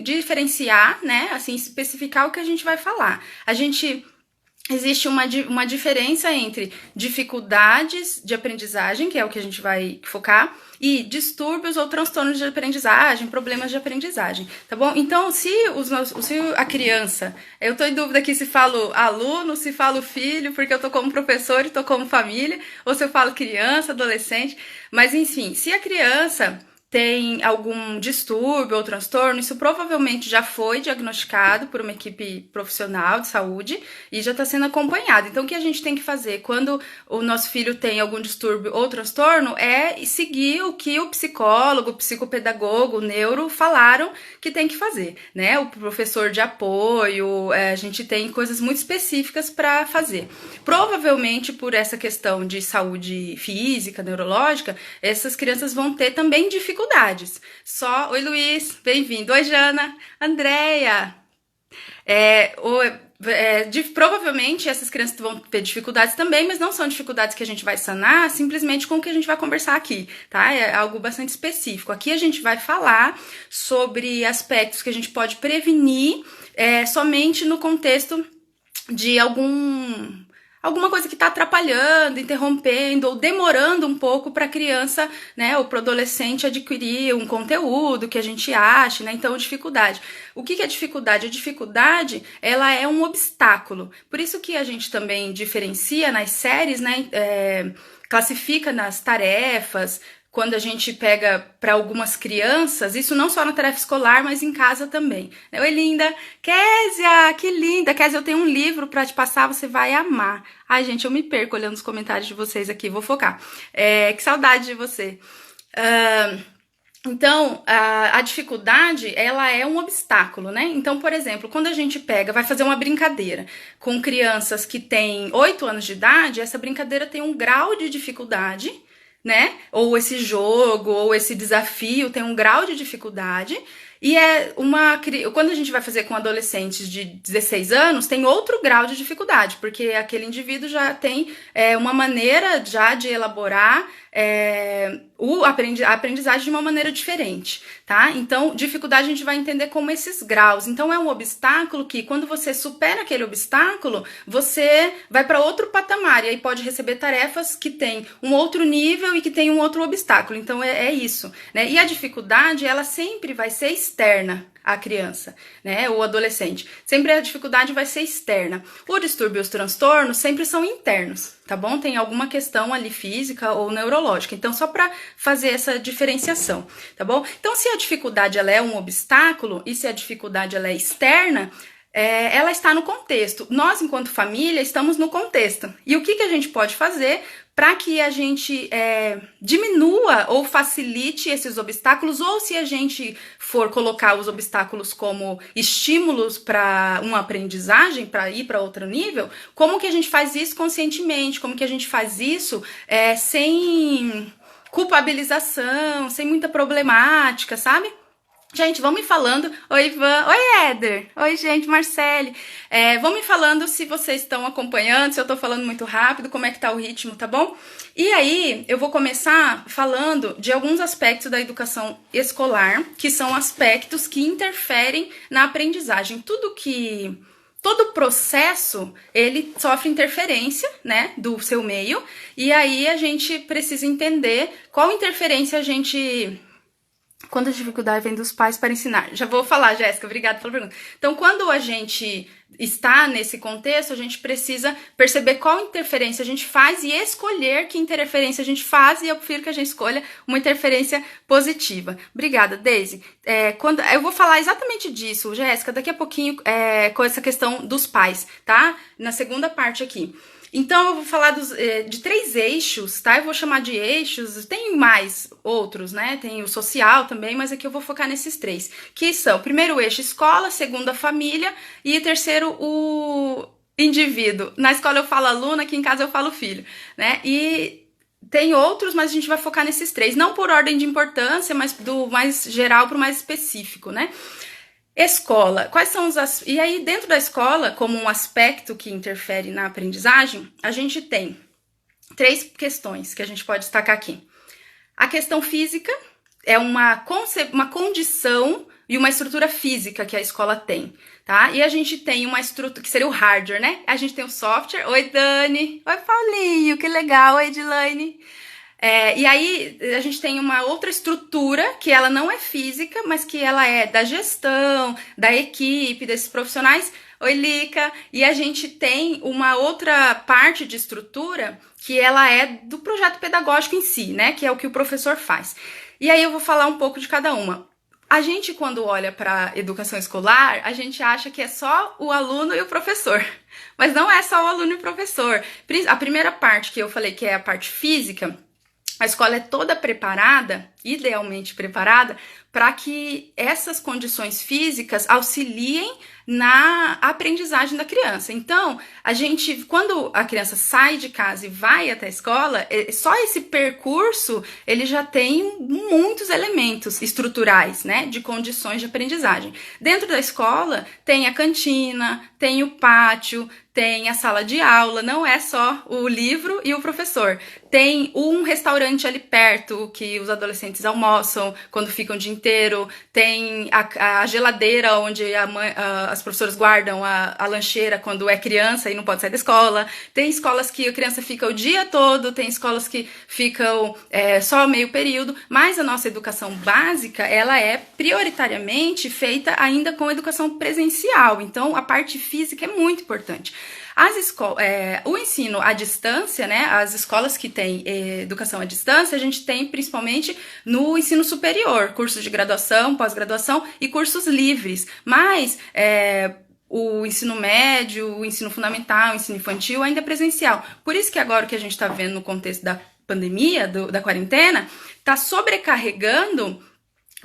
diferenciar, né, assim, especificar o que a gente vai falar. Existe uma diferença entre dificuldades de aprendizagem, que é o que a gente vai focar, e distúrbios ou transtornos de aprendizagem, problemas de aprendizagem, tá bom? Então, se a criança, eu tô em dúvida aqui se falo aluno, se falo filho, porque eu tô como professor e tô como família, ou se eu falo criança, adolescente, mas enfim, se a criança tem algum distúrbio ou transtorno, isso provavelmente já foi diagnosticado por uma equipe profissional de saúde e já está sendo acompanhado. Então, o que a gente tem que fazer quando o nosso filho tem algum distúrbio ou transtorno é seguir o que o psicólogo, o psicopedagogo, o neuro falaram que tem que fazer, né? O professor de apoio, a gente tem coisas muito específicas para fazer. Provavelmente, por essa questão de saúde física, neurológica, essas crianças vão ter também dificuldades. Oi, Luiz, bem-vindo. Oi, Jana, Andréia. Provavelmente essas crianças vão ter dificuldades também, mas não são dificuldades que a gente vai sanar simplesmente com o que a gente vai conversar aqui, tá? É algo bastante específico. Aqui a gente vai falar sobre aspectos que a gente pode prevenir somente no contexto de alguma coisa que está atrapalhando, interrompendo ou demorando um pouco para a criança, né, ou para o adolescente adquirir um conteúdo que a gente acha, né? Então, dificuldade. O que é dificuldade? A dificuldade, ela é um obstáculo. Por isso que a gente também diferencia nas séries, né, classifica nas tarefas. Quando a gente pega para algumas crianças, isso não só na tarefa escolar, mas em casa também. Oi, linda! Késia, que linda! Késia, eu tenho um livro para te passar, você vai amar. Ai, gente, eu me perco olhando os comentários de vocês aqui, vou focar. Que saudade de você. Então, a dificuldade, ela é um obstáculo, né? Então, por exemplo, quando a gente vai fazer uma brincadeira com crianças que têm 8 anos de idade, essa brincadeira tem um grau de dificuldade, né? Ou esse jogo, ou esse desafio tem um grau de dificuldade. E quando a gente vai fazer com adolescentes de 16 anos, tem outro grau de dificuldade, porque aquele indivíduo já tem uma maneira já de elaborar a aprendizagem de uma maneira diferente, tá? Então, dificuldade a gente vai entender como esses graus. Então, é um obstáculo que, quando você supera aquele obstáculo, você vai para outro patamar, e aí pode receber tarefas que tem um outro nível e que tem um outro obstáculo. Então, é isso, né? E a dificuldade, ela sempre vai ser externa à criança, né, ou adolescente. Sempre a dificuldade vai ser externa. O distúrbio e os transtornos sempre são internos, tá bom? Tem alguma questão ali física ou neurológica. Então, só para fazer essa diferenciação, tá bom? Então, se a dificuldade ela é um obstáculo e se a dificuldade ela é externa, ela está no contexto. Nós, enquanto família, estamos no contexto. E o que a gente pode fazer para que a gente diminua ou facilite esses obstáculos, ou se a gente for colocar os obstáculos como estímulos para uma aprendizagem, para ir para outro nível, como que a gente faz isso conscientemente, como que a gente faz isso sem culpabilização, sem muita problemática, sabe? Gente, vão me falando. Oi, Ivan. Oi, Éder. Oi, gente, Marcele. Vão me falando se vocês estão acompanhando, se eu tô falando muito rápido, como é que tá o ritmo, tá bom? E aí, eu vou começar falando de alguns aspectos da educação escolar, que são aspectos que interferem na aprendizagem. Todo processo, ele sofre interferência, né, do seu meio, e aí a gente precisa entender qual interferência quando a dificuldade vem dos pais para ensinar. Já vou falar, Jéssica, obrigada pela pergunta. Então, quando a gente está nesse contexto, a gente precisa perceber qual interferência a gente faz e escolher que interferência a gente faz, e eu prefiro que a gente escolha uma interferência positiva. Obrigada, Daisy. Eu vou falar exatamente disso, Jéssica, daqui a pouquinho, com essa questão dos pais, tá? Na segunda parte aqui. Então, eu vou falar de 3 eixos, tá? Eu vou chamar de eixos, tem mais outros, né? Tem o social também, mas aqui eu vou focar nesses 3, que são, primeiro eixo, escola, segundo a família, e terceiro, o indivíduo. Na escola eu falo aluno, aqui em casa eu falo filho, né? E tem outros, mas a gente vai focar nesses 3, não por ordem de importância, mas do mais geral para o mais específico, né? Escola, quais são E aí, dentro da escola, como um aspecto que interfere na aprendizagem, a gente tem 3 questões que a gente pode destacar aqui. A questão física é uma condição e uma estrutura física que a escola tem, tá? E a gente tem uma estrutura, que seria o hardware, né? A gente tem o software. Oi, Dani. Oi, Paulinho. Que legal. Oi, Edilane. E aí a gente tem uma outra estrutura que ela não é física, mas que ela é da gestão, da equipe, desses profissionais. Oi, Lica. E a gente tem uma outra parte de estrutura que ela é do projeto pedagógico em si, né? Que é o que o professor faz. E aí eu vou falar um pouco de cada uma. A gente, quando olha para educação escolar, a gente acha que é só o aluno e o professor. Mas não é só o aluno e o professor. A primeira parte que eu falei, que é a parte física, a escola é toda preparada, idealmente preparada, para que essas condições físicas auxiliem na aprendizagem da criança. Então, quando a criança sai de casa e vai até a escola, só esse percurso, ele já tem muitos elementos estruturais, né, de condições de aprendizagem. Dentro da escola, tem a cantina, tem o pátio, tem a sala de aula, não é só o livro e o professor. Tem um restaurante ali perto que os adolescentes almoçam quando ficam o dia inteiro. Tem a geladeira onde as professoras guardam a lancheira quando é criança e não pode sair da escola. Tem escolas que a criança fica o dia todo, tem escolas que ficam só meio período. Mas a nossa educação básica, ela é prioritariamente feita ainda com educação presencial. Então, a parte física é muito importante. O ensino à distância, né, as escolas que têm educação à distância, a gente tem principalmente no ensino superior, cursos de graduação, pós-graduação e cursos livres, mas o ensino médio, o ensino fundamental, o ensino infantil ainda é presencial. Por isso que agora o que a gente está vendo no contexto da pandemia, da quarentena, está sobrecarregando,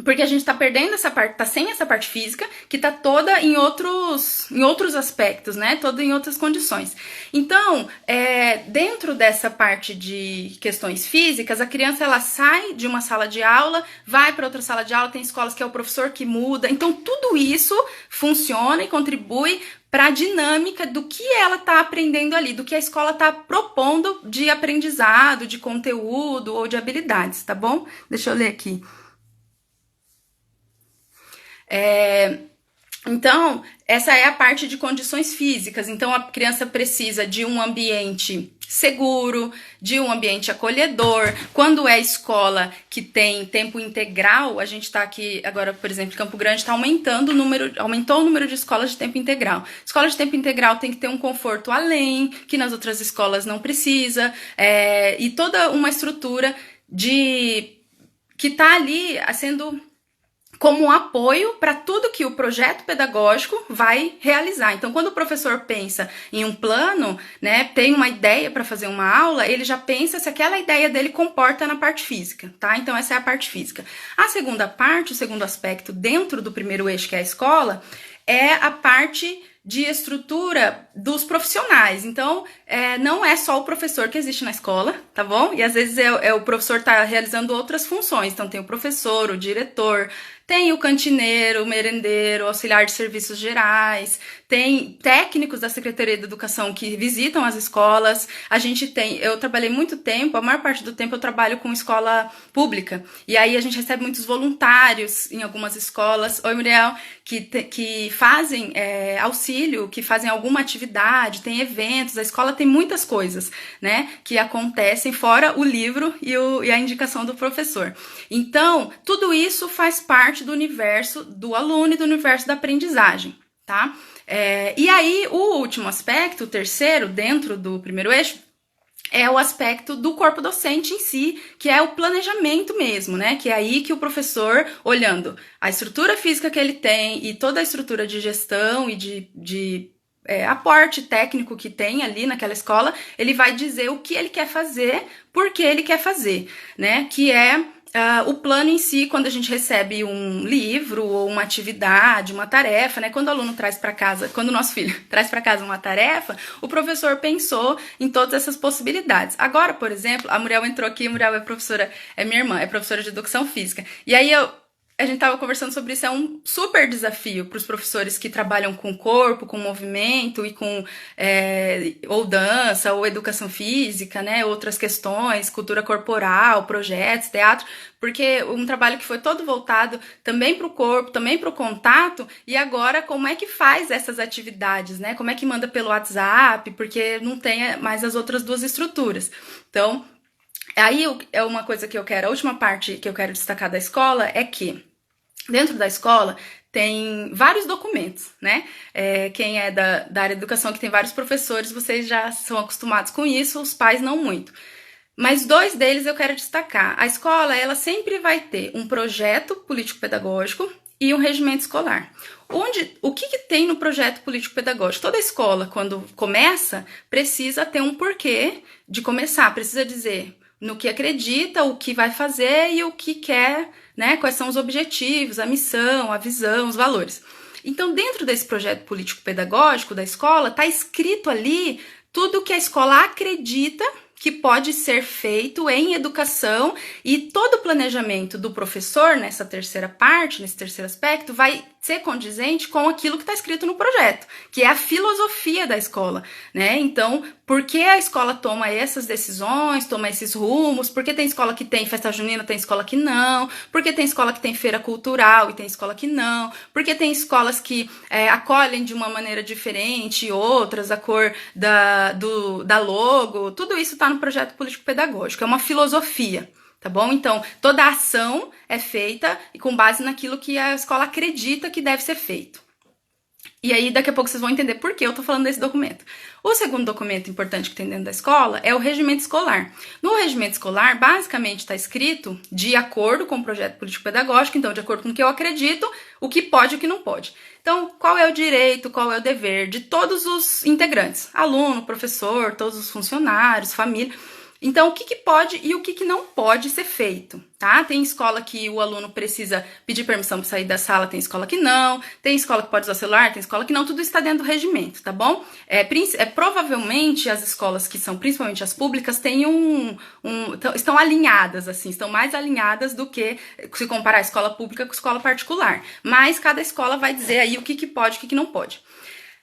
porque a gente tá perdendo essa parte, tá sem essa parte física, que tá toda em outros aspectos, né? Toda em outras condições. Então, dentro dessa parte de questões físicas, a criança, ela sai de uma sala de aula, vai para outra sala de aula, tem escolas que é o professor que muda. Então, tudo isso funciona e contribui para a dinâmica do que ela tá aprendendo ali, do que a escola tá propondo de aprendizado, de conteúdo ou de habilidades, tá bom? Deixa eu ler aqui. Então, essa é a parte de condições físicas. Então, a criança precisa de um ambiente seguro, de um ambiente acolhedor. Quando é escola que tem tempo integral, a gente está aqui agora, por exemplo, em Campo Grande, aumentou o número de escolas de tempo integral. Escola de tempo integral tem que ter um conforto além, que nas outras escolas não precisa, e toda uma estrutura que está ali sendo como um apoio para tudo que o projeto pedagógico vai realizar. Então, quando o professor pensa em um plano, né, tem uma ideia para fazer uma aula, ele já pensa se aquela ideia dele comporta na parte física, tá? Então, essa é a parte física. A segunda parte, o segundo aspecto dentro do primeiro eixo, que é a escola, é a parte de estrutura dos profissionais. Então, não é só o professor que existe na escola, tá bom? E às vezes o professor tá realizando outras funções. Então, tem o professor, o diretor, tem o cantineiro, o merendeiro, o auxiliar de serviços gerais, tem técnicos da Secretaria de Educação que visitam as escolas. Eu trabalhei muito tempo, a maior parte do tempo eu trabalho com escola pública. E aí a gente recebe muitos voluntários em algumas escolas. Oi, Muriel, que fazem auxílio, que fazem alguma atividade, tem eventos. A escola tem muitas coisas, né, que acontecem fora o livro e a indicação do professor. Então, tudo isso faz parte do universo do aluno e do universo da aprendizagem, tá? E aí, o último aspecto, o terceiro, dentro do primeiro eixo, é o aspecto do corpo docente em si, que é o planejamento mesmo, né? Que é aí que o professor, olhando a estrutura física que ele tem e toda a estrutura de gestão e de aporte técnico que tem ali naquela escola, ele vai dizer o que ele quer fazer, por que ele quer fazer, né? Que é o plano em si, quando a gente recebe um livro ou uma atividade, uma tarefa, né? Quando o aluno traz para casa, quando o nosso filho traz para casa uma tarefa, o professor pensou em todas essas possibilidades. Agora, por exemplo, a Muriel entrou aqui, a Muriel é minha irmã, é professora de educação física. E aí A gente estava conversando sobre isso, é um super desafio para os professores que trabalham com corpo, com movimento e com ou dança, ou educação física, né? Outras questões, cultura corporal, projetos, teatro, porque um trabalho que foi todo voltado também para o corpo, também para o contato, e agora como é que faz essas atividades, né? Como é que manda pelo WhatsApp, porque não tem mais as outras duas estruturas. Então, aí é uma coisa que eu quero, a última parte que eu quero destacar da escola é que dentro da escola tem vários documentos, né? Quem é da área de educação, que tem vários professores, vocês já são acostumados com isso, os pais não muito. Mas dois deles eu quero destacar. A escola, ela sempre vai ter um projeto político-pedagógico e um regimento escolar. O que tem no projeto político-pedagógico? Toda escola, quando começa, precisa ter um porquê de começar, precisa dizer no que acredita, o que vai fazer e o que quer, né? Quais são os objetivos, a missão, a visão, os valores. Então, dentro desse projeto político-pedagógico da escola, está escrito ali tudo que a escola acredita que pode ser feito em educação, e todo o planejamento do professor nessa terceira parte, nesse terceiro aspecto, vai ser condizente com aquilo que está escrito no projeto, que é a filosofia da escola, né? Então, por que a escola toma essas decisões, toma esses rumos? Por que tem escola que tem festa junina, tem escola que não? Por que tem escola que tem feira cultural e tem escola que não? Por que tem escolas que acolhem de uma maneira diferente, outras, a cor da logo? Tudo isso está no projeto político-pedagógico, é uma filosofia. Tá bom? Então, toda a ação é feita com base naquilo que a escola acredita que deve ser feito. E aí, daqui a pouco vocês vão entender por que eu tô falando desse documento. O segundo documento importante que tem dentro da escola é o regimento escolar. No regimento escolar, basicamente está escrito de acordo com o projeto político-pedagógico, então, de acordo com o que eu acredito, o que pode e o que não pode. Então, qual é o direito, qual é o dever de todos os integrantes? Aluno, professor, todos os funcionários, família. Então, o que pode e o que não pode ser feito, tá? Tem escola que o aluno precisa pedir permissão para sair da sala, tem escola que não, tem escola que pode usar o celular, tem escola que não, tudo está dentro do regimento, tá bom? Provavelmente as escolas que são, principalmente as públicas, têm estão alinhadas, assim, estão mais alinhadas do que se comparar a escola pública com a escola particular. Mas cada escola vai dizer aí o que pode e o que não pode.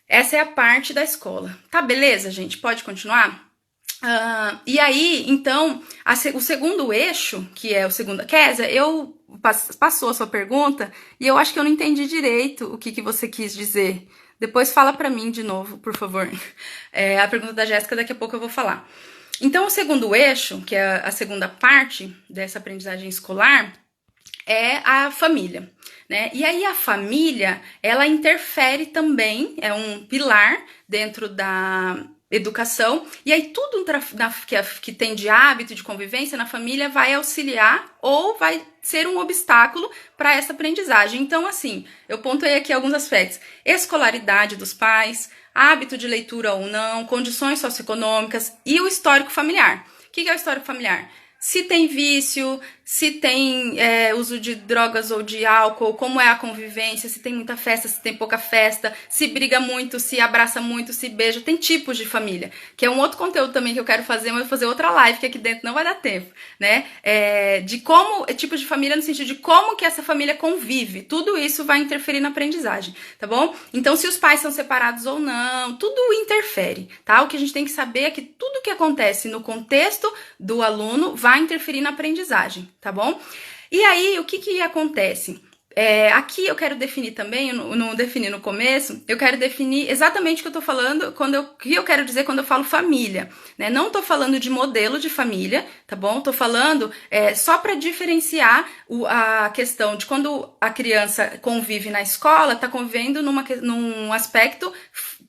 Essa é a parte da escola. Tá, beleza, gente? Pode continuar? E aí, então, o segundo eixo, que é o segundo... Kézia, passou a sua pergunta e eu acho que eu não entendi direito o que você quis dizer. Depois fala pra mim de novo, por favor. A pergunta da Jéssica, daqui a pouco eu vou falar. Então, o segundo eixo, que é a segunda parte dessa aprendizagem escolar, é a família, né? E aí a família, ela interfere também, é um pilar dentro da educação, e aí tudo que tem de hábito, de convivência na família vai auxiliar ou vai ser um obstáculo para essa aprendizagem. Então, assim, eu pontuei aqui alguns aspectos: escolaridade dos pais, hábito de leitura ou não, condições socioeconômicas e o histórico familiar. O que é o histórico familiar? Se tem vício, se tem uso de drogas ou de álcool, como é a convivência, se tem muita festa, se tem pouca festa, se briga muito, se abraça muito, se beija. Tem tipos de família, que é um outro conteúdo também que eu quero fazer, mas eu vou fazer outra live, que aqui dentro não vai dar tempo, né? De como, tipos de família no sentido de como que essa família convive. Tudo isso vai interferir na aprendizagem, tá bom? Então, se os pais são separados ou não, tudo interfere, tá? O que a gente tem que saber é que tudo que acontece no contexto do aluno vai interferir na aprendizagem, tá bom? E aí, o que acontece? Aqui eu quero definir também, eu não defini no começo, eu quero definir exatamente o que eu tô falando, o que eu quero dizer quando eu falo família, né? Não tô falando de modelo de família, tá bom? Tô falando só para diferenciar a questão de quando a criança convive na escola, tá convivendo num aspecto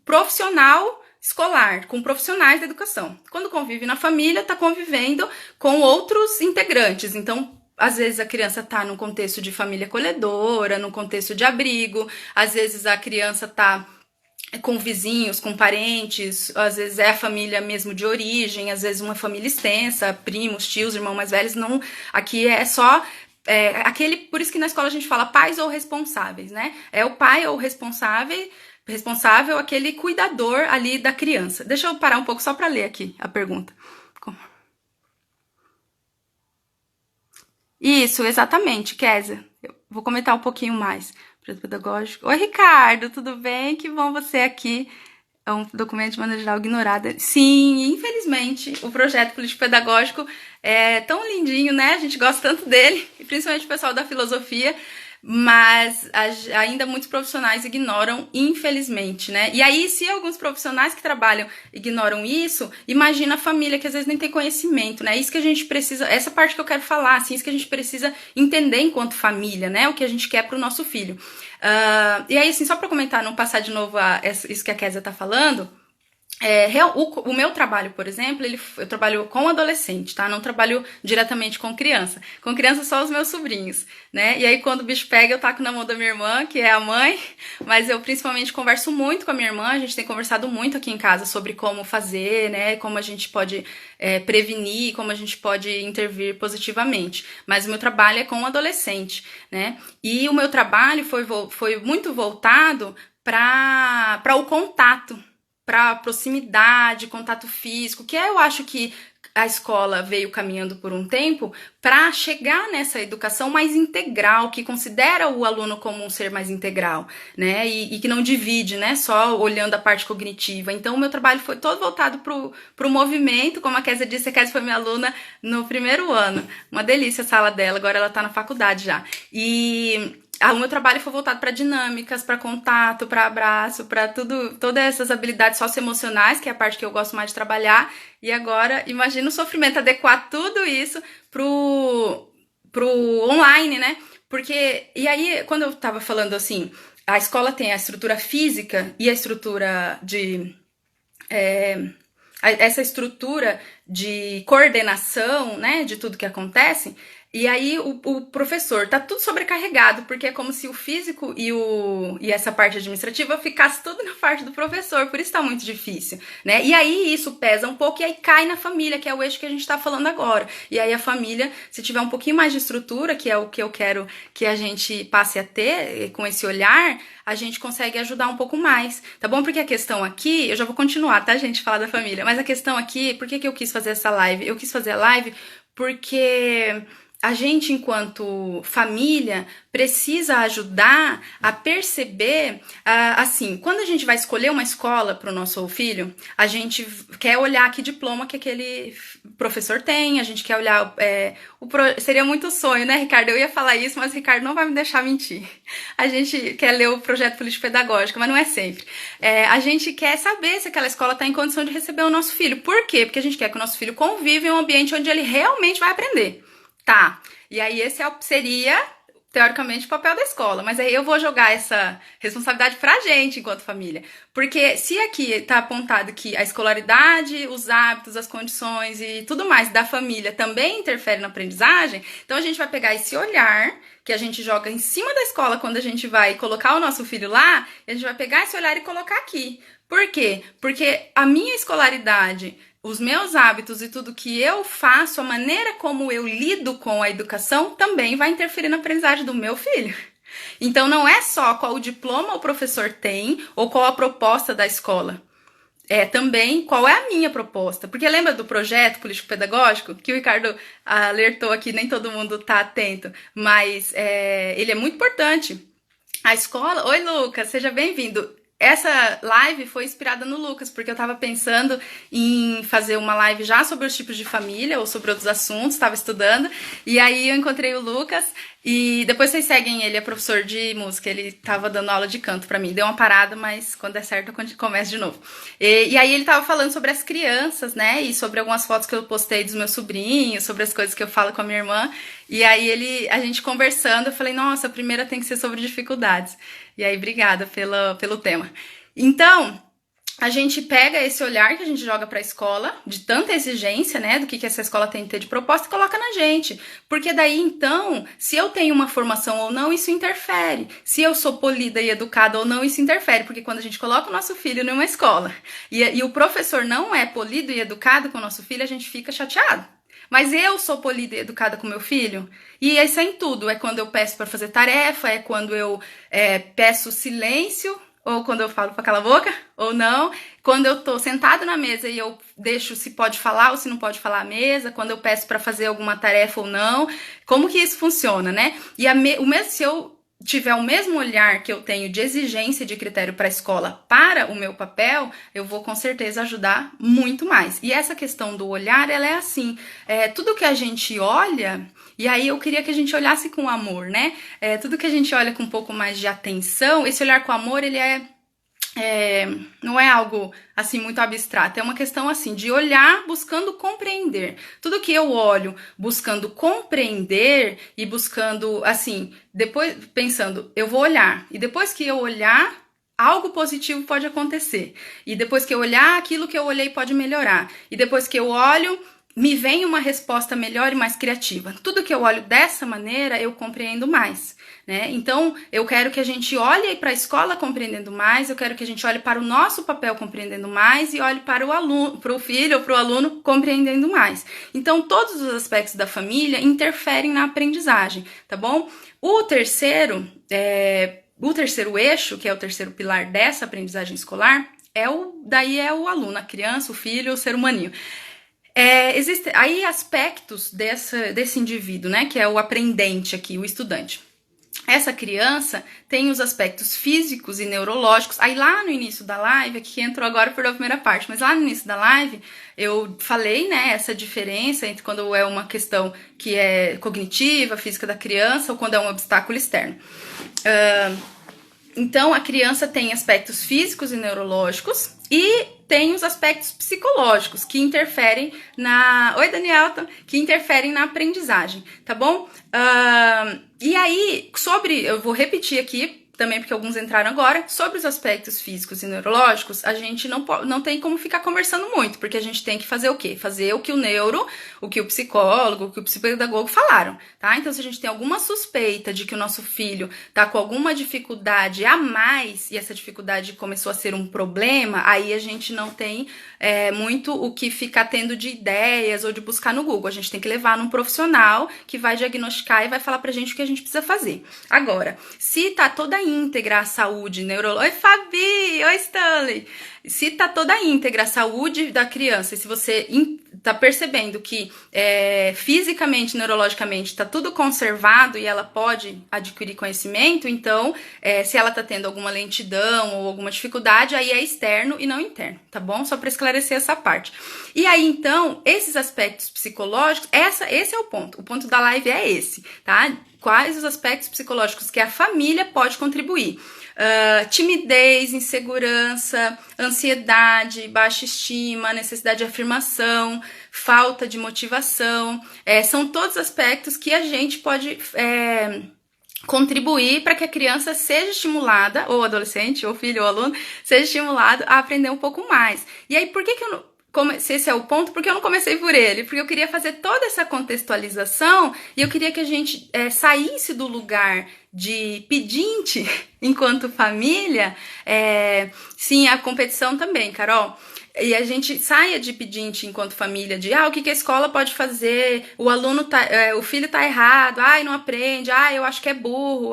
profissional, escolar, com profissionais da educação. Quando convive na família, está convivendo com outros integrantes. Então, às vezes a criança está num contexto de família acolhedora, num contexto de abrigo, às vezes a criança está com vizinhos, com parentes, às vezes é a família mesmo de origem, às vezes uma família extensa, primos, tios, irmãos mais velhos. Não, aqui é só... por isso que na escola a gente fala pais ou responsáveis, né? É o pai ou responsável, aquele cuidador ali da criança. Deixa eu parar um pouco só para ler aqui a pergunta. Isso, exatamente, Kézia. Vou comentar um pouquinho mais. Projeto pedagógico. Oi, Ricardo, tudo bem? Que bom você aqui. É um documento de maneira geral ignorado. Sim, infelizmente, o projeto político-pedagógico é tão lindinho, né? A gente gosta tanto dele, e principalmente o pessoal da filosofia, mas ainda muitos profissionais ignoram, infelizmente, né? E aí, se alguns profissionais que trabalham ignoram isso, imagina a família que às vezes nem tem conhecimento, né? Isso que a gente precisa, essa parte que eu quero falar, assim, isso que a gente precisa entender enquanto família, né? O que a gente quer para o nosso filho. E aí, assim, só para comentar, não passar de novo isso que a Kézia tá falando. O meu trabalho, por exemplo, eu trabalho com adolescente, tá? Não trabalho diretamente com criança. Com criança só os meus sobrinhos, né? E aí quando o bicho pega, eu taco na mão da minha irmã, que é a mãe, mas eu principalmente converso muito com a minha irmã, a gente tem conversado muito aqui em casa sobre como fazer, né? Como a gente pode prevenir, como a gente pode intervir positivamente. Mas o meu trabalho é com adolescente, né? E o meu trabalho foi muito voltado para o contato, para proximidade, contato físico, que eu acho que a escola veio caminhando por um tempo para chegar nessa educação mais integral, que considera o aluno como um ser mais integral, né? E que não divide, né? Só olhando a parte cognitiva. Então, o meu trabalho foi todo voltado pro movimento, como a Kézia disse, a Kézia foi minha aluna no primeiro ano. Uma delícia a sala dela, agora ela tá na faculdade já. E o meu trabalho foi voltado para dinâmicas, para contato, para abraço, para todas essas habilidades socioemocionais, que é a parte que eu gosto mais de trabalhar. E agora, imagina o sofrimento, adequar tudo isso pro online, né? Porque, e aí, quando eu tava falando assim, a escola tem a estrutura física e a estrutura essa estrutura de coordenação, né, de tudo que acontece. E aí o professor tá tudo sobrecarregado, porque é como se o físico e essa parte administrativa ficasse tudo na parte do professor, por isso tá muito difícil, né? E aí isso pesa um pouco e aí cai na família, que é o eixo que a gente tá falando agora. E aí a família, se tiver um pouquinho mais de estrutura, que é o que eu quero que a gente passe a ter, com esse olhar, a gente consegue ajudar um pouco mais, tá bom? Porque a questão aqui, eu já vou continuar, tá, gente, falar da família, mas a questão aqui, por que eu quis fazer essa live? Eu quis fazer a live porque a gente, enquanto família, precisa ajudar a perceber, assim, quando a gente vai escolher uma escola para o nosso filho, a gente quer olhar que diploma que aquele professor tem, a gente quer olhar, seria muito sonho, né, Ricardo? Eu ia falar isso, mas o Ricardo não vai me deixar mentir. A gente quer ler o projeto político-pedagógico, mas não é sempre. A gente quer saber se aquela escola está em condição de receber o nosso filho. Por quê? Porque a gente quer que o nosso filho conviva em um ambiente onde ele realmente vai aprender. Tá, e aí esse seria, teoricamente, o papel da escola, mas aí eu vou jogar essa responsabilidade pra gente enquanto família, porque se aqui tá apontado que a escolaridade, os hábitos, as condições e tudo mais da família também interfere na aprendizagem, então a gente vai pegar esse olhar que a gente joga em cima da escola quando a gente vai colocar o nosso filho lá, e a gente vai pegar esse olhar e colocar aqui. Por quê? Porque a minha escolaridade, os meus hábitos e tudo que eu faço, a maneira como eu lido com a educação também vai interferir na aprendizagem do meu filho. Então não é só qual o diploma o professor tem ou qual a proposta da escola. É também qual é a minha proposta. Porque lembra do projeto político-pedagógico? Que o Ricardo alertou aqui, nem todo mundo tá atento, mas ele é muito importante. A escola... Oi, Lucas, seja bem-vindo. Essa live foi inspirada no Lucas, porque eu tava pensando em fazer uma live já sobre os tipos de família ou sobre outros assuntos, estava estudando, e aí eu encontrei o Lucas, e depois vocês seguem ele, é professor de música, ele tava dando aula de canto pra mim, deu uma parada, mas quando der certo eu começo de novo. E aí ele tava falando sobre as crianças, né, e sobre algumas fotos que eu postei dos meus sobrinhos, sobre as coisas que eu falo com a minha irmã, e aí a gente conversando, eu falei, nossa, a primeira tem que ser sobre dificuldades. E aí, obrigada pelo tema. Então, a gente pega esse olhar que a gente joga para a escola, de tanta exigência, né, do que essa escola tem que ter de proposta, e coloca na gente. Porque daí, então, se eu tenho uma formação ou não, isso interfere. Se eu sou polida e educada ou não, isso interfere. Porque quando a gente coloca o nosso filho numa escola e o professor não é polido e educado com o nosso filho, a gente fica chateado. Mas eu sou polida e educada com meu filho? E isso é em tudo. É quando eu peço para fazer tarefa, é quando eu peço silêncio ou quando eu falo pra calar a boca, ou não. Quando eu tô sentado na mesa e eu deixo se pode falar ou se não pode falar à mesa, quando eu peço pra fazer alguma tarefa ou não, como que isso funciona, né? E o mesmo, se eu tiver o mesmo olhar que eu tenho de exigência de critério para a escola para o meu papel, eu vou com certeza ajudar muito mais. E essa questão do olhar, ela é assim, tudo que a gente olha, e aí eu queria que a gente olhasse com amor, né? Tudo que a gente olha com um pouco mais de atenção, esse olhar com amor, ele não é algo assim muito abstrato, é uma questão assim de olhar buscando compreender. Tudo que eu olho buscando compreender e buscando assim, depois pensando, eu vou olhar e depois que eu olhar, algo positivo pode acontecer. E depois que eu olhar, aquilo que eu olhei pode melhorar. E depois que eu olho, me vem uma resposta melhor e mais criativa. Tudo que eu olho dessa maneira, eu compreendo mais, né? Então, eu quero que a gente olhe para a escola compreendendo mais, eu quero que a gente olhe para o nosso papel compreendendo mais e olhe para o aluno, para o filho ou para o aluno compreendendo mais. Então, todos os aspectos da família interferem na aprendizagem, tá bom? O terceiro eixo, que é o terceiro pilar dessa aprendizagem escolar, é o aluno, a criança, o filho, o ser humaninho. Existem aí aspectos desse indivíduo, né, que é o aprendente aqui, o estudante. Essa criança tem os aspectos físicos e neurológicos. Aí lá no início da live, aqui entrou agora por a primeira parte, mas lá no início da live eu falei, né, essa diferença entre quando é uma questão que é cognitiva, física da criança, ou quando é um obstáculo externo. Então, a criança tem aspectos físicos e neurológicos e tem os aspectos psicológicos que interferem Oi, Danielton! Que interferem na aprendizagem, tá bom? E aí, eu vou repetir aqui, também porque alguns entraram agora, sobre os aspectos físicos e neurológicos, a gente não tem como ficar conversando muito, porque a gente tem que fazer o quê? Fazer o que o que o psicólogo, o que o psicopedagogo falaram, tá? Então, se a gente tem alguma suspeita de que o nosso filho tá com alguma dificuldade a mais, e essa dificuldade começou a ser um problema, aí a gente não tem muito o que ficar tendo de ideias ou de buscar no Google. A gente tem que levar num profissional que vai diagnosticar e vai falar pra gente o que a gente precisa fazer. Agora, se tá toda íntegra a saúde neurológica... Oi, Fabi! Oi, Stanley! Se tá toda íntegra a saúde da criança, e se você tá percebendo que fisicamente, neurologicamente, tá tudo conservado e ela pode adquirir conhecimento, então, se ela tá tendo alguma lentidão ou alguma dificuldade, aí é externo e não interno, tá bom? Só para esclarecer essa parte. E aí, então, esses aspectos psicológicos, esse é o ponto. O ponto da live é esse, tá? Quais os aspectos psicológicos que a família pode contribuir? Timidez, insegurança, ansiedade, baixa estima, necessidade de afirmação, falta de motivação, são todos aspectos que a gente pode contribuir para que a criança seja estimulada, ou adolescente, ou filho, ou aluno, seja estimulado a aprender um pouco mais. E aí, por que eu não... Se esse é o ponto, porque eu não comecei por ele? Porque eu queria fazer toda essa contextualização e eu queria que a gente saísse do lugar de pedinte enquanto família, sim, a competição também, Carol. E a gente saia de pedinte enquanto família, de o que a escola pode fazer, o filho tá errado, não aprende, eu acho que é burro,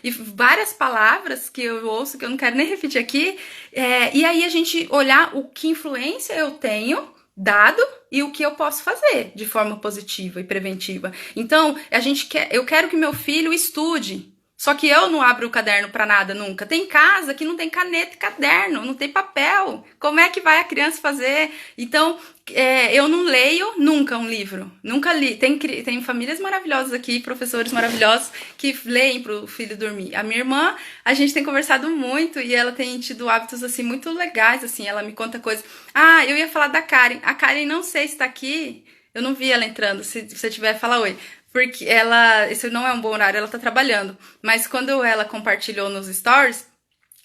e várias palavras que eu ouço que eu não quero nem repetir aqui, e aí a gente olhar o que influência eu tenho dado e o que eu posso fazer de forma positiva e preventiva. Então, eu quero que meu filho estude. Só que eu não abro o caderno para nada nunca. Tem casa que não tem caneta e caderno, não tem papel. Como é que vai a criança fazer? Então, eu não leio nunca um livro. Nunca li. Tem famílias maravilhosas aqui, professores maravilhosos que leem pro filho dormir. A minha irmã, a gente tem conversado muito e ela tem tido hábitos assim muito legais, assim. Ela me conta coisas. Eu ia falar da Karen. A Karen não sei se tá aqui. Eu não vi ela entrando. Se você tiver, fala oi. Porque esse não é um bom horário, ela tá trabalhando. Mas quando ela compartilhou nos stories,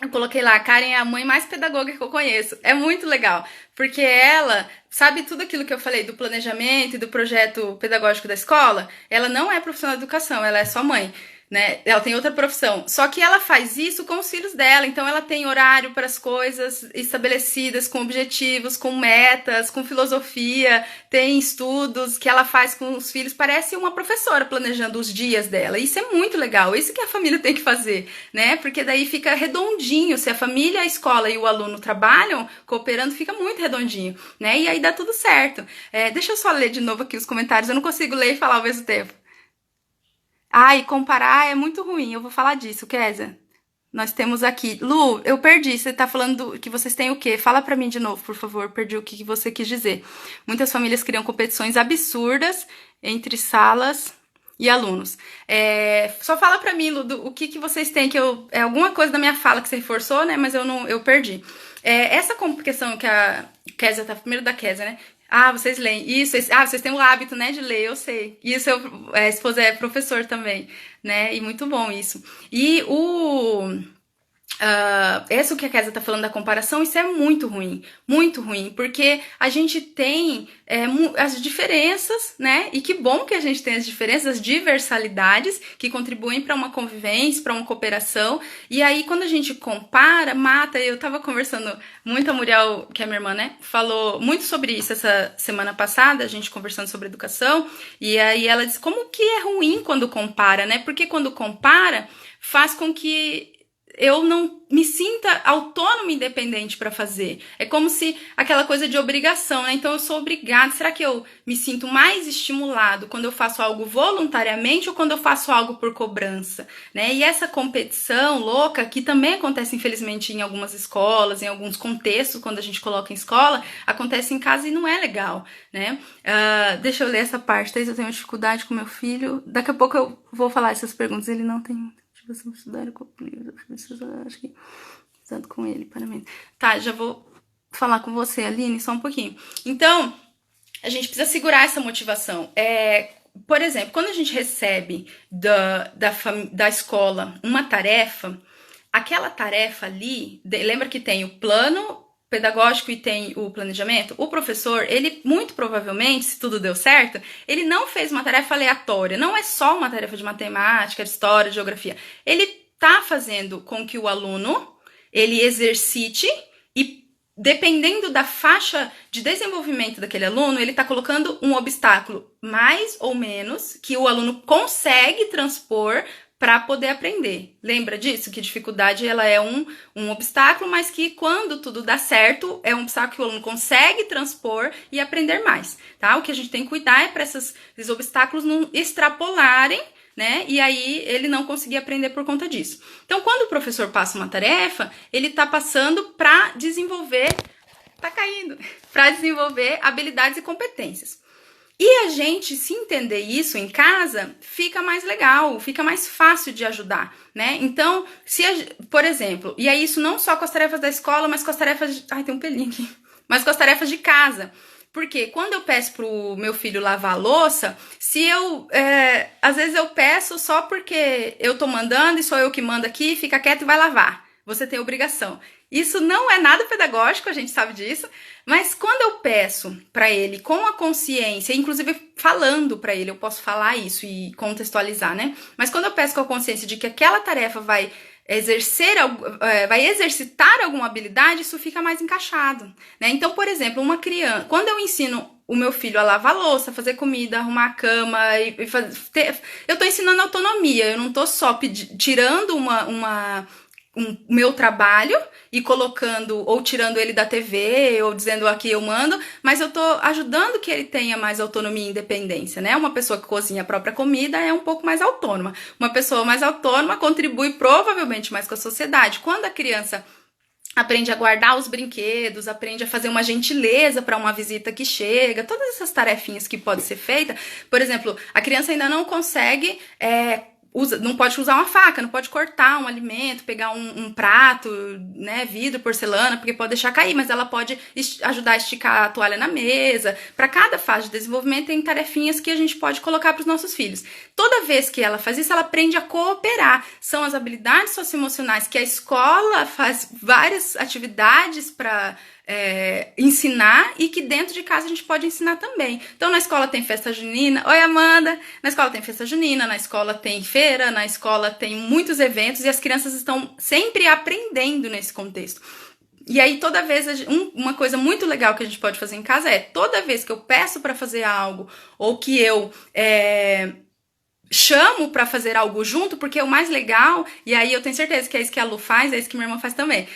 eu coloquei lá, a Karen é a mãe mais pedagoga que eu conheço. É muito legal, porque ela sabe tudo aquilo que eu falei do planejamento e do projeto pedagógico da escola. Ela não é profissional de educação, ela é só mãe. né? Ela tem outra profissão. Só que ela faz isso com os filhos dela. Então ela tem horário para as coisas estabelecidas, com objetivos, com metas, com filosofia, tem estudos que ela faz com os filhos. Parece uma professora planejando os dias dela. Isso é muito legal. Isso que a família tem que fazer, né? Porque daí fica redondinho. Se a família, a escola e o aluno trabalham cooperando, fica muito redondinho, né? E aí dá tudo certo. Deixa eu só ler de novo aqui os comentários. Eu não consigo ler e falar ao mesmo tempo. E comparar é muito ruim. Eu vou falar disso, Kézia. Nós temos aqui. Lu, eu perdi. Você tá falando que vocês têm o quê? Fala pra mim de novo, por favor. Perdi o que você quis dizer. Muitas famílias criam competições absurdas entre salas e alunos. Só fala pra mim, Lu, o que vocês têm, que é alguma coisa da minha fala que você reforçou, né? Mas eu perdi. Essa questão que a Kézia tá, primeiro da Kézia, né? Vocês leem. Isso, vocês têm o hábito, né, de ler, eu sei. Isso, a esposa é professor também, né? E muito bom isso. E isso que a Kézia tá falando da comparação, isso é muito ruim, porque a gente tem as diferenças, né? E que bom que a gente tem as diferenças, as diversalidades que contribuem para uma convivência, para uma cooperação. E aí, quando a gente compara, mata. Eu tava conversando muito, a Muriel, que é minha irmã, né? Falou muito sobre isso essa semana passada, a gente conversando sobre educação. E aí ela disse como que é ruim quando compara, né? Porque quando compara, faz com que eu não me sinta autônoma e independente para fazer. É como se aquela coisa de obrigação, né? Então eu sou obrigada. Será que eu me sinto mais estimulado quando eu faço algo voluntariamente ou quando eu faço algo por cobrança, né? E essa competição louca, que também acontece infelizmente em algumas escolas, em alguns contextos, quando a gente coloca em escola, acontece em casa e não é legal, né? Deixa eu ler essa parte, eu tenho dificuldade com meu filho. Daqui a pouco eu vou falar essas perguntas, ele não tem... Você estudar acho que estudando com ele, parabéns. Tá, já vou falar com você, Aline, só um pouquinho. Então, a gente precisa segurar essa motivação. Por exemplo, quando a gente recebe da escola uma tarefa, aquela tarefa ali, lembra que tem o plano pedagógico e tem o planejamento? O professor, ele muito provavelmente, se tudo deu certo, ele não fez uma tarefa aleatória, não é só uma tarefa de matemática, de história, de geografia. Ele tá fazendo com que o aluno, ele exercite e, dependendo da faixa de desenvolvimento daquele aluno, ele tá colocando um obstáculo mais ou menos que o aluno consegue transpor para poder aprender. Lembra disso? Que dificuldade ela é um obstáculo, mas que quando tudo dá certo, é um obstáculo que o aluno consegue transpor e aprender mais, tá? O que a gente tem que cuidar é para esses obstáculos não extrapolarem, né? E aí ele não conseguir aprender por conta disso. Então, quando o professor passa uma tarefa, ele tá passando para desenvolver... Tá caindo! Para desenvolver habilidades e competências. E a gente, se entender isso em casa, fica mais legal, fica mais fácil de ajudar, né? Então, por exemplo, e aí isso não só com as tarefas da escola, mas com as tarefas tem um pelinho aqui. Mas com as tarefas de casa. Porque quando eu peço pro meu filho lavar a louça, às vezes eu peço só porque eu tô mandando e sou eu que mando aqui, fica quieto e vai lavar. Você tem obrigação. Isso não é nada pedagógico, a gente sabe disso, mas quando eu peço para ele com a consciência, inclusive falando para ele, eu posso falar isso e contextualizar, né? Mas quando eu peço com a consciência de que aquela tarefa vai exercitar alguma habilidade, isso fica mais encaixado, né? Então, por exemplo, uma criança, quando eu ensino o meu filho a lavar louça, fazer comida, arrumar a cama, eu tô ensinando autonomia, eu não tô só tirando meu trabalho e colocando, ou tirando ele da TV, ou dizendo aqui eu mando, mas eu tô ajudando que ele tenha mais autonomia e independência, né? Uma pessoa que cozinha a própria comida é um pouco mais autônoma. Uma pessoa mais autônoma contribui provavelmente mais com a sociedade. Quando a criança aprende a guardar os brinquedos, aprende a fazer uma gentileza para uma visita que chega, todas essas tarefinhas que podem ser feitas. Por exemplo, a criança ainda não consegue... não pode usar uma faca, não pode cortar um alimento, pegar um prato, né, vidro, porcelana, porque pode deixar cair, mas ela pode ajudar a esticar a toalha na mesa. Para cada fase de desenvolvimento tem tarefinhas que a gente pode colocar para os nossos filhos. Toda vez que ela faz isso, ela aprende a cooperar. São as habilidades socioemocionais que a escola faz várias atividades para ensinar e que dentro de casa a gente pode ensinar também. Então, na escola tem festa junina. Oi, Amanda! Na escola tem festa junina, na escola tem feira, na escola tem muitos eventos e as crianças estão sempre aprendendo nesse contexto. E aí, toda vez, uma coisa muito legal que a gente pode fazer em casa é, toda vez que eu peço para fazer algo, ou que eu chamo para fazer algo junto, porque o mais legal, e aí eu tenho certeza que é isso que a Lu faz, é isso que minha irmã faz também.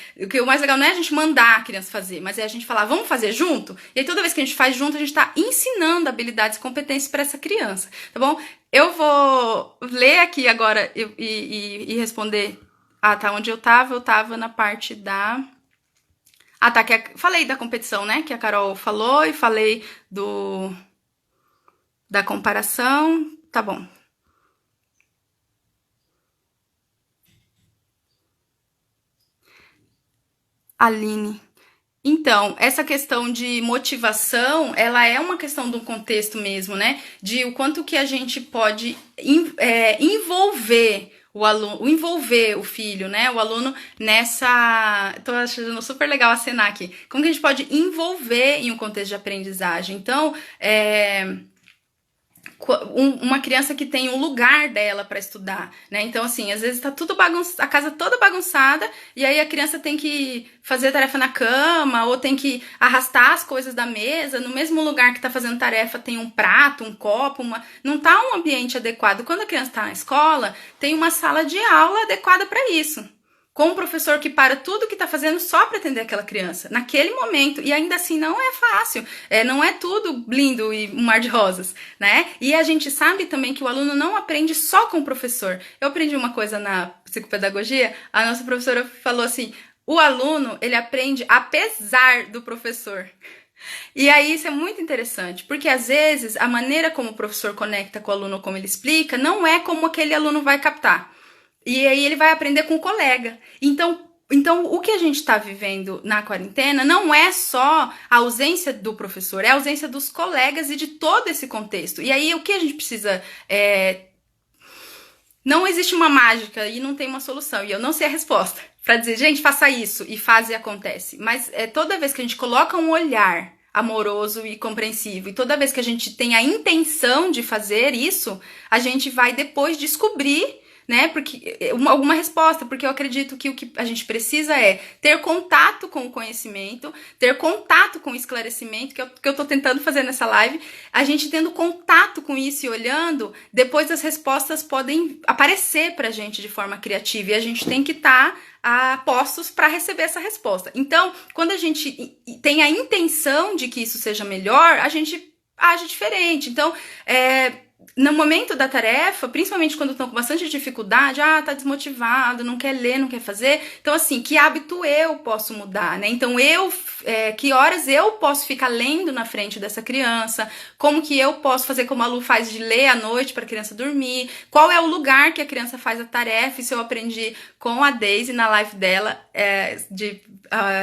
O mais legal não é a gente mandar a criança fazer, mas é a gente falar, vamos fazer junto? E aí, toda vez que a gente faz junto, a gente tá ensinando habilidades e competências para essa criança, tá bom? Eu vou ler aqui agora e responder. Ah, tá, onde eu tava na parte da... Ah, tá, falei da competição, né, que a Carol falou, e falei da comparação, tá bom. Aline. Então, essa questão de motivação, ela é uma questão de um contexto mesmo, né, de o quanto que a gente pode envolver o aluno, envolver o filho, né, o aluno nessa... Tô achando super legal acenar aqui. Como que a gente pode envolver em um contexto de aprendizagem? Então, uma criança que tem um lugar dela para estudar, né? Então, assim, às vezes tá tudo a casa toda bagunçada, e aí a criança tem que fazer tarefa na cama, ou tem que arrastar as coisas da mesa. No mesmo lugar que tá fazendo tarefa tem um prato, um copo, não tá um ambiente adequado. Quando a criança tá na escola, tem uma sala de aula adequada para isso, com um professor que para tudo que está fazendo só para atender aquela criança, naquele momento, e ainda assim não é fácil, não é tudo lindo e um mar de rosas, né? E a gente sabe também que o aluno não aprende só com o professor. Eu aprendi uma coisa na psicopedagogia, a nossa professora falou assim, o aluno, ele aprende apesar do professor. E aí isso é muito interessante, porque às vezes a maneira como o professor conecta com o aluno, como ele explica, não é como aquele aluno vai captar. E aí ele vai aprender com o colega. Então o que a gente está vivendo na quarentena não é só a ausência do professor, é a ausência dos colegas e de todo esse contexto. E aí o que a gente precisa... Não existe uma mágica e não tem uma solução. E eu não sei a resposta para dizer, gente, faça isso, e faz e acontece. Mas toda vez que a gente coloca um olhar amoroso e compreensivo, e toda vez que a gente tem a intenção de fazer isso, a gente vai depois descobrir, né, porque alguma resposta, porque eu acredito que o que a gente precisa é ter contato com o conhecimento, ter contato com o esclarecimento, que eu tô tentando fazer nessa live. A gente tendo contato com isso e olhando, depois as respostas podem aparecer pra gente de forma criativa, e a gente tem que estar postos para receber essa resposta. Então, quando a gente tem a intenção de que isso seja melhor, a gente age diferente. Então, no momento da tarefa, principalmente quando estão com bastante dificuldade, tá desmotivado, não quer ler, não quer fazer. Então, assim, que hábito eu posso mudar, né? Então, que horas eu posso ficar lendo na frente dessa criança? Como que eu posso fazer como a Lu faz de ler à noite para a criança dormir? Qual é o lugar que a criança faz a tarefa? Isso eu aprendi com a Daisy na live dela, de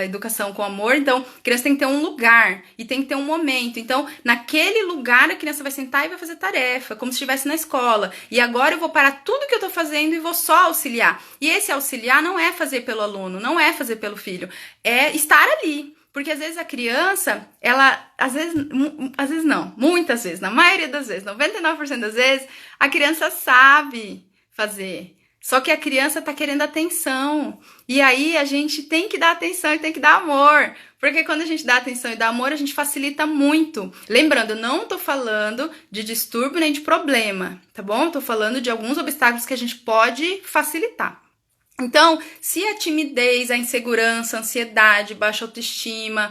educação com amor. Então, a criança tem que ter um lugar e tem que ter um momento. Então, naquele lugar, a criança vai sentar e vai fazer tarefa, como se estivesse na escola. E agora eu vou parar tudo que eu tô fazendo e vou só auxiliar. E esse auxiliar não é fazer pelo aluno, não é fazer pelo filho, é estar ali. Porque às vezes a criança, às vezes não, muitas vezes, na maioria das vezes, 99% das vezes, a criança sabe fazer. Só que a criança tá querendo atenção. E aí a gente tem que dar atenção e tem que dar amor. Porque quando a gente dá atenção e dá amor, a gente facilita muito. Lembrando, eu não tô falando de distúrbio nem de problema, tá bom? Tô falando de alguns obstáculos que a gente pode facilitar. Então, se a timidez, a insegurança, a ansiedade, baixa autoestima,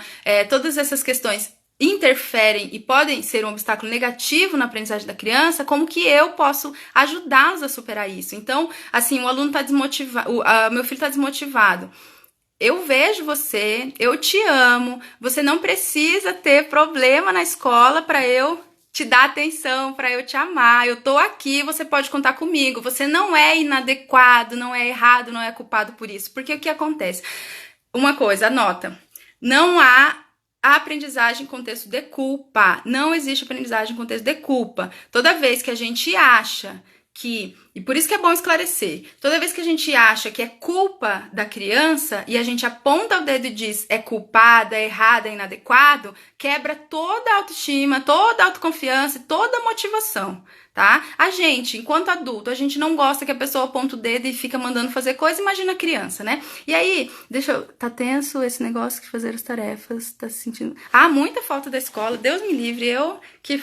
todas essas questões interferem e podem ser um obstáculo negativo na aprendizagem da criança, como que eu posso ajudá-los a superar isso? Então, assim, o aluno tá desmotivado, meu filho tá desmotivado. Eu vejo você, eu te amo, você não precisa ter problema na escola para eu te dar atenção, para eu te amar. Eu tô aqui, você pode contar comigo. Você não é inadequado, não é errado, não é culpado por isso. Porque o que acontece? Uma coisa, anota. Não há aprendizagem em contexto de culpa. Não existe aprendizagem em contexto de culpa. Toda vez que a gente acha que E por isso que é bom esclarecer. Toda vez que a gente acha que é culpa da criança e a gente aponta o dedo e diz é culpada, é errada, é inadequado, quebra toda a autoestima, toda a autoconfiança, toda a motivação, tá? A gente, enquanto adulto, a gente não gosta que a pessoa aponta o dedo e fica mandando fazer coisa, imagina a criança, né? E aí, tá tenso esse negócio de fazer as tarefas, tá se sentindo... Ah, muita falta da escola, Deus me livre, eu que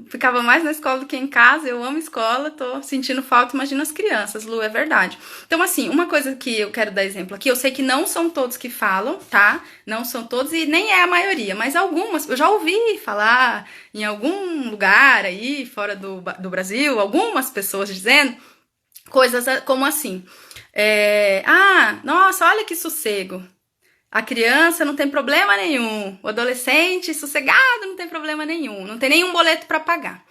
ficava mais na escola do que em casa, eu amo escola, tô sentindo falta, imagina as crianças, Lu, é verdade. Então, assim, uma coisa que eu quero dar exemplo aqui, eu sei que não são todos que falam, tá? Não são todos e nem é a maioria, mas algumas, eu já ouvi falar em algum lugar aí, fora do Brasil, algumas pessoas dizendo coisas como assim, nossa, olha que sossego, a criança não tem problema nenhum, o adolescente sossegado não tem problema nenhum, não tem nenhum boleto para pagar.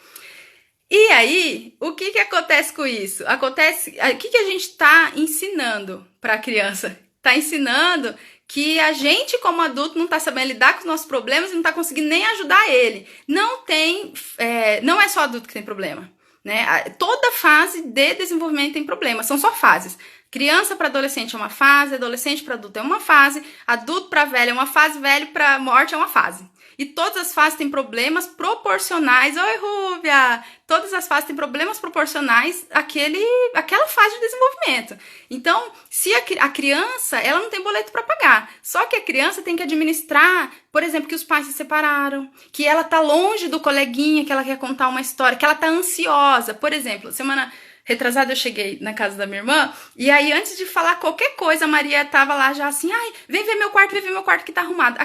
E aí, o que acontece com isso? O que a gente está ensinando para a criança? Está ensinando que a gente, como adulto, não está sabendo lidar com os nossos problemas e não está conseguindo nem ajudar ele. Não é só adulto que tem problema, né? Toda fase de desenvolvimento tem problema, são só fases. Criança para adolescente é uma fase, adolescente para adulto é uma fase, adulto para velho é uma fase, velho para morte é uma fase. E todas as fases têm problemas proporcionais. Oi, Rúbia! Todas as fases têm problemas proporcionais àquela fase de desenvolvimento. Então, se a criança, ela não tem boleto para pagar. Só que a criança tem que administrar, por exemplo, que os pais se separaram, que ela tá longe do coleguinha, que ela quer contar uma história, que ela tá ansiosa. Por exemplo, semana retrasada eu cheguei na casa da minha irmã, e aí antes de falar qualquer coisa, a Maria tava lá já assim, ai, vem ver meu quarto que tá arrumado.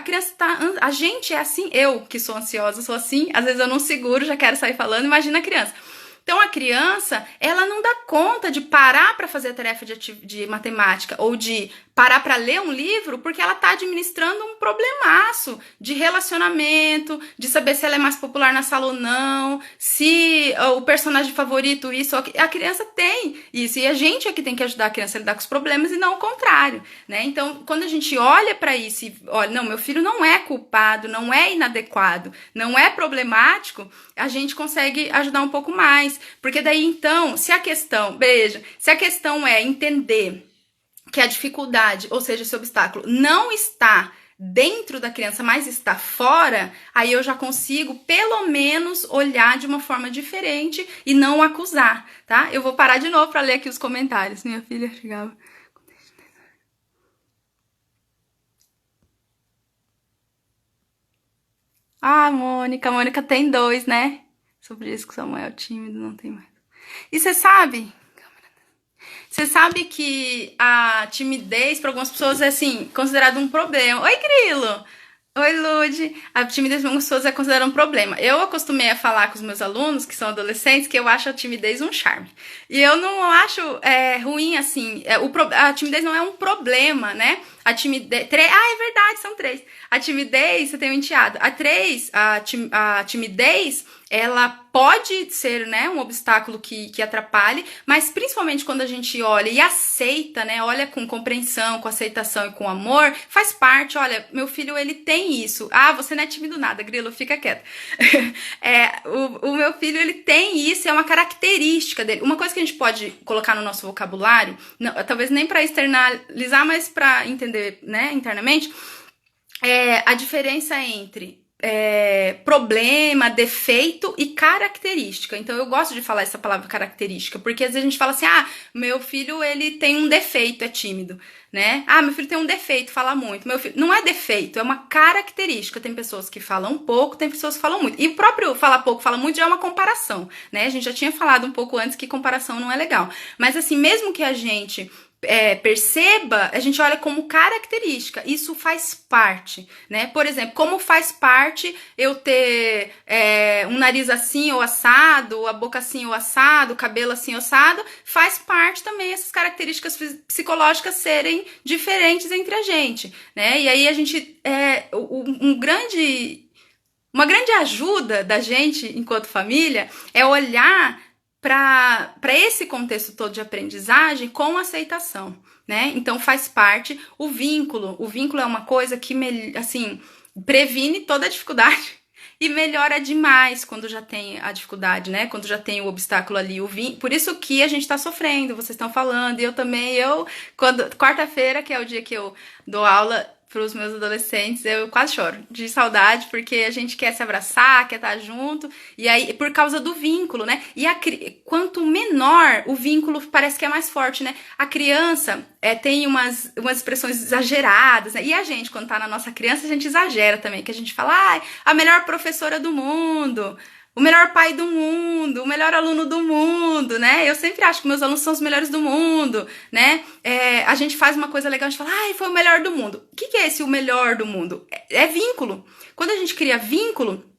A gente é assim, eu que sou ansiosa, sou assim, às vezes eu não seguro, já quero sair falando, imagina a criança. Então a criança, ela não dá conta de parar para fazer a tarefa de matemática ou de parar para ler um livro porque ela está administrando um problemaço de relacionamento, de saber se ela é mais popular na sala ou não, se o personagem favorito isso, a criança tem isso e a gente é que tem que ajudar a criança a lidar com os problemas e não o contrário, né? Então, quando a gente olha para isso e olha, não, meu filho não é culpado, não é inadequado, não é problemático, a gente consegue ajudar um pouco mais, porque daí então, se a questão é entender que a dificuldade, ou seja, esse obstáculo, não está dentro da criança, mas está fora, aí eu já consigo, pelo menos, olhar de uma forma diferente e não acusar, tá? Eu vou parar de novo para ler aqui os comentários. Minha filha chegava... Ah, Mônica tem 2, né? Sobre isso que o Samuel é tímido, não tem mais. E você sabe que a timidez para algumas pessoas é assim, considerado um problema. Oi, Grilo! Oi, Lude! A timidez para algumas pessoas é considerada um problema. Eu acostumei a falar com os meus alunos, que são adolescentes, que eu acho a timidez um charme. E eu não acho ruim, assim. A timidez não é um problema, né? A timidez... é verdade, são 3. A timidez, você tem um enteado. A timidez, ela pode ser, né, um obstáculo que atrapalhe, mas principalmente quando a gente olha e aceita, né, olha com compreensão, com aceitação e com amor, faz parte, olha, meu filho, ele tem isso. Ah, você não é tímido nada, Grilo, fica quieto. O meu filho, ele tem isso, é uma característica dele. Uma coisa que a gente pode colocar no nosso vocabulário, não, talvez nem para externalizar, mas para entender, né, internamente, a diferença entre problema, defeito e característica. Então eu gosto de falar essa palavra característica, porque às vezes a gente fala assim, meu filho, ele tem um defeito, é tímido, né? Meu filho tem um defeito, fala muito. Meu filho... Não é defeito, é uma característica. Tem pessoas que falam pouco, tem pessoas que falam muito. E o próprio falar pouco, fala muito já é uma comparação, né? A gente já tinha falado um pouco antes que comparação não é legal. Mas assim, mesmo que a gente perceba, a gente olha como característica, isso faz parte, né? Por exemplo, como faz parte eu ter um nariz assim ou assado, a boca assim ou assado, o cabelo assim ou assado, faz parte também essas características psicológicas serem diferentes entre a gente, né? E aí a gente, uma grande ajuda da gente enquanto família é olhar para esse contexto todo de aprendizagem com aceitação, né? Então faz parte o vínculo. O vínculo é uma coisa que, assim, previne toda a dificuldade e melhora demais quando já tem a dificuldade, né? Quando já tem o obstáculo ali, por isso que a gente tá sofrendo, vocês estão falando, e eu também, quando quarta-feira, que é o dia que eu dou aula para os meus adolescentes, eu quase choro de saudade, porque a gente quer se abraçar, quer estar junto, e aí, por causa do vínculo, né? E quanto menor, o vínculo parece que é mais forte, né? A criança tem umas expressões exageradas, né? E a gente, quando tá na nossa criança, a gente exagera também, que a gente fala, a melhor professora do mundo, o melhor pai do mundo, o melhor aluno do mundo, né? Eu sempre acho que meus alunos são os melhores do mundo, né? A gente faz uma coisa legal, a gente fala, foi o melhor do mundo. O que é esse o melhor do mundo? É vínculo. Quando a gente cria vínculo,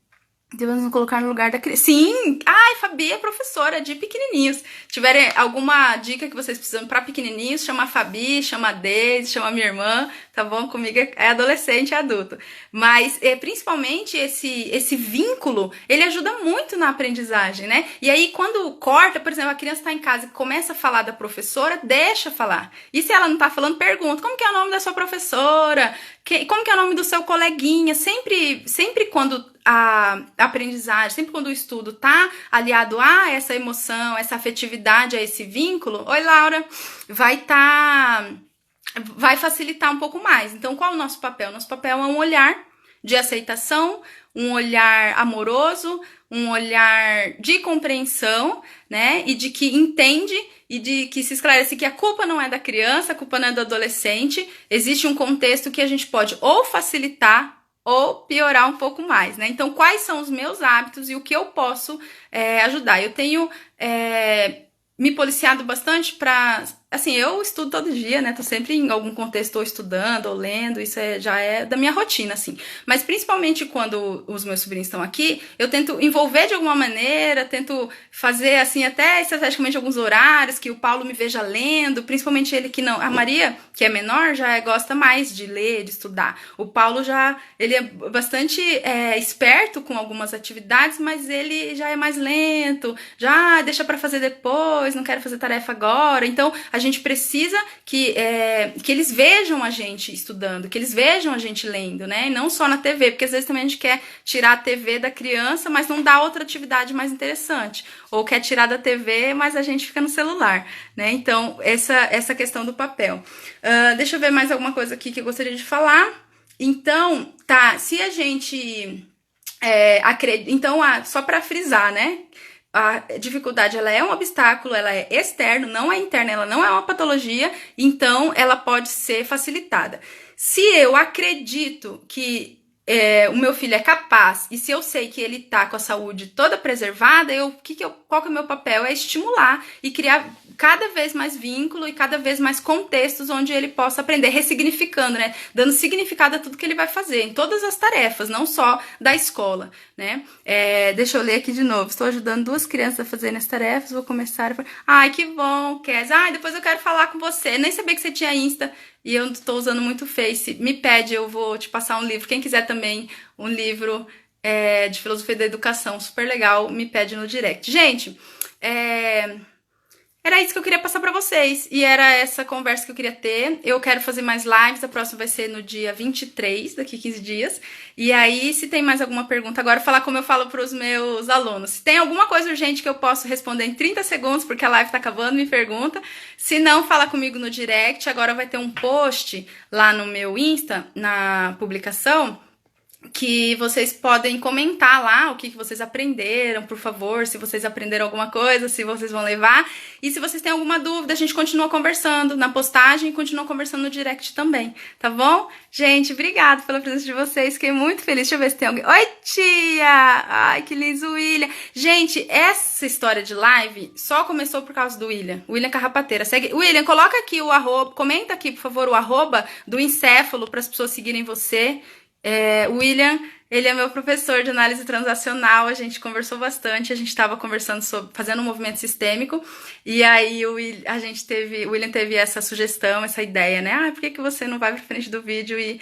devemos nos colocar no lugar da criança. Sim! Fabi é professora de pequenininhos. Tiverem alguma dica que vocês precisam para pequenininhos, chama a Fabi, chama a Deise, chama a minha irmã, tá bom? Comigo é adolescente e adulto. Mas, principalmente, esse vínculo, ele ajuda muito na aprendizagem, né? E aí, quando corta, por exemplo, a criança tá em casa e começa a falar da professora, deixa falar. E se ela não tá falando, pergunta, como que é o nome da sua professora? Como que é o nome do seu coleguinha? Sempre quando a aprendizagem, sempre quando o estudo tá aliado a essa emoção, essa afetividade, a esse vínculo, oi Laura, vai facilitar um pouco mais. Então, qual é o nosso papel? Nosso papel é um olhar de aceitação, um olhar amoroso, um olhar de compreensão, né? E de que entende e de que se esclarece que a culpa não é da criança, a culpa não é do adolescente. Existe um contexto que a gente pode ou facilitar ou piorar um pouco mais, né? Então, quais são os meus hábitos e o que eu posso ajudar? Eu tenho me policiado bastante para... Assim, eu estudo todo dia, né? Tô sempre em algum contexto ou estudando ou lendo, isso já é da minha rotina, assim. Mas principalmente quando os meus sobrinhos estão aqui, eu tento envolver de alguma maneira, tento fazer, assim, até estrategicamente alguns horários, que o Paulo me veja lendo, principalmente ele que não... A Maria, que é menor, já gosta mais de ler, de estudar. O Paulo ele é bastante esperto com algumas atividades, mas ele já é mais lento, já deixa pra fazer depois, não quero fazer tarefa agora. Então, a gente precisa que eles vejam a gente estudando, que eles vejam a gente lendo, né? E não só na TV, porque às vezes também a gente quer tirar a TV da criança, mas não dá outra atividade mais interessante. Ou quer tirar da TV, mas a gente fica no celular, né? Então, essa questão do papel. Deixa eu ver mais alguma coisa aqui que eu gostaria de falar. Então, se a gente acredita... Então, só para frisar, né? A dificuldade, ela é um obstáculo, ela é externo, não é interna, ela não é uma patologia, então ela pode ser facilitada. Se eu acredito que o meu filho é capaz, e se eu sei que ele tá com a saúde toda preservada, qual que é o meu papel? É estimular e criar cada vez mais vínculo e cada vez mais contextos onde ele possa aprender, ressignificando, né? Dando significado a tudo que ele vai fazer, em todas as tarefas, não só da escola, né? Deixa eu ler aqui de novo. Estou ajudando 2 crianças a fazerem as tarefas, vou começar a... Ai, que bom, Kes. Depois eu quero falar com você. Nem sabia que você tinha Insta e eu estou usando muito Face. Me pede, eu vou te passar um livro. Quem quiser também um livro de filosofia da educação, super legal, me pede no direct. Gente, era isso que eu queria passar pra vocês, e era essa conversa que eu queria ter. Eu quero fazer mais lives, a próxima vai ser no dia 23, daqui 15 dias. E aí, se tem mais alguma pergunta, agora falar como eu falo pros meus alunos. Se tem alguma coisa urgente que eu posso responder em 30 segundos, porque a live tá acabando, me pergunta. Se não, fala comigo no direct. Agora vai ter um post lá no meu Insta, na publicação, que vocês podem comentar lá o que vocês aprenderam, por favor, se vocês aprenderam alguma coisa, se vocês vão levar. E se vocês têm alguma dúvida, a gente continua conversando na postagem e continua conversando no direct também, tá bom? Gente, obrigada pela presença de vocês, fiquei muito feliz. Deixa eu ver se tem alguém... Oi, tia! Ai, que lindo, William! Gente, essa história de live só começou por causa do William. William Carrapateira. Segue... William, coloca aqui o arroba, comenta aqui, por favor, o arroba do Encéfalo para as pessoas seguirem você. O William, ele é meu professor de análise transacional, a gente conversou bastante, a gente estava conversando sobre, fazendo um movimento sistêmico, e aí o William teve essa sugestão, essa ideia, né? Por que você não vai para frente do vídeo e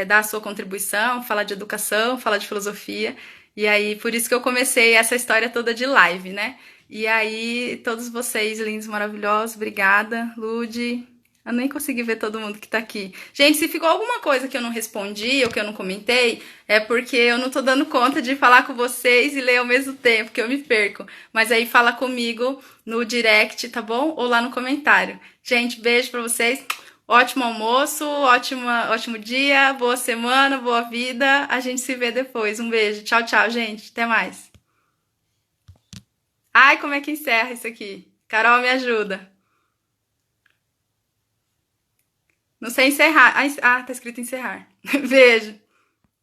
dá a sua contribuição, fala de educação, fala de filosofia, e aí por isso que eu comecei essa história toda de live, né? E aí, todos vocês lindos, maravilhosos, obrigada, Ludi, Eu nem consegui ver todo mundo que tá aqui. Gente, se ficou alguma coisa que eu não respondi ou que eu não comentei, é porque eu não tô dando conta de falar com vocês e ler ao mesmo tempo, que eu me perco. Mas aí fala comigo no direct, tá bom? Ou lá no comentário. Gente, beijo pra vocês. Ótimo almoço, ótimo dia, boa semana, boa vida. A gente se vê depois. Um beijo. Tchau, tchau, gente. Até mais. Ai, como é que encerra isso aqui? Carol, me ajuda. Não sei encerrar. Ah, tá escrito encerrar. Beijo.